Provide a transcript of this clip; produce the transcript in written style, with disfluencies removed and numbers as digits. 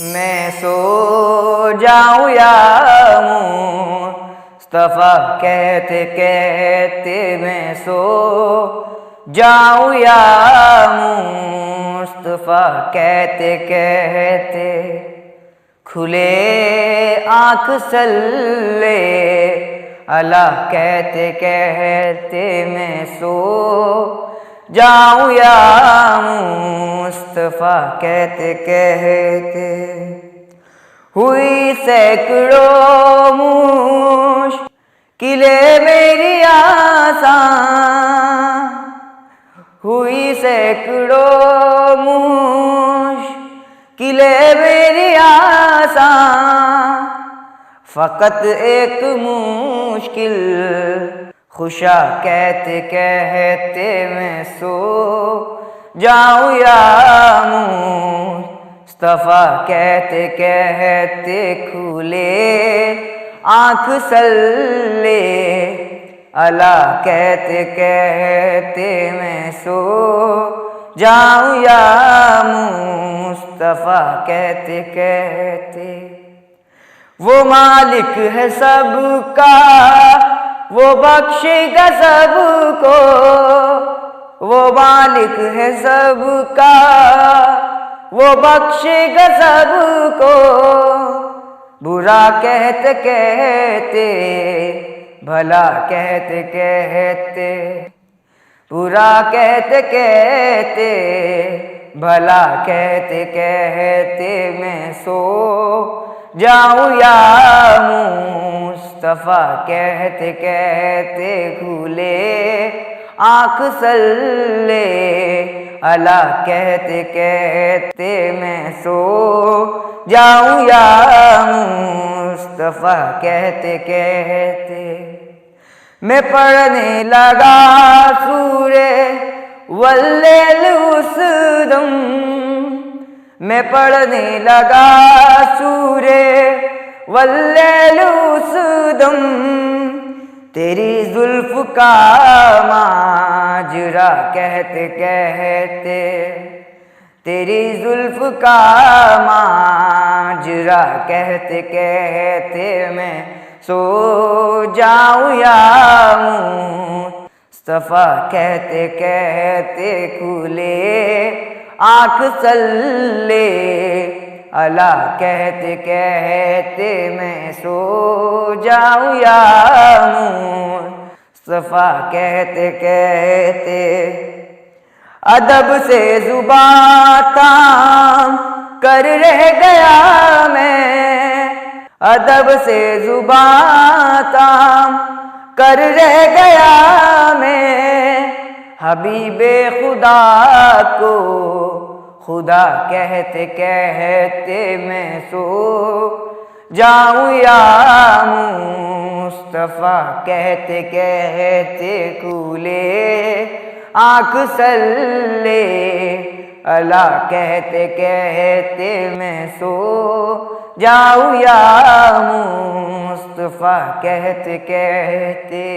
मैं सो जाऊं या मुस्तफा कहते कहते मैं सो जाऊं या मुस्तफा कहते कहते खुले आँख सल्ले अला कहते कहते मैं सो जाऊं या मुस्तफा कहते कहते हुई सैकड़ों मुश्किलें मेरी आसान, हुई सैकड़ों मुश्किलें मेरी आसान, फकत एक मुश्किल खुशा कहते कहते मैं सो जाऊं या मुस्तफा कहते कहते खुले आँख सल्ले अला कहते कहते मैं सो जाऊं या मुस्तफा कहते कहते वो मालिक है सबका, वो बख्शेगा सबको, वो मालिक है सबका, वो बख्शेगा सबको, बुरा कहते कहते भला कहते कहते, बुरा कहते कहते भला कहते कहते मैं सो जाऊं या मुस्तफा कहते कहते खुले आँख सल्ले अला कहते कहते मैं सो जाऊं या मुस्तफा कहते कहते मैं पढ़ने लगा सूरे वल्लैल उस दम, मैं पढ़ने लगा सूरे वल्लैल उस दम, तेरी जुल्फ का माजरा कहते कहते, तेरी जुल्फ का माजरा कहते कहते मैं सो जाऊं या मुस्तफा कहते कहते खुले आँख सल्ले अला कहते कहते मैं सो जाऊं या मुस्तफा कहते कहते अदब से जुबां ताम कर रह गया मैं, अदब से जुबां ताम कर रह गया मैं, हबीबे खुदा को खुदा कहते कहते मैं सो जाऊं या मुस्तफा कहते कहते खुले आँख सल्ले अला कहते कहते मैं सो जाऊं या मुस्तफा कहते कहते।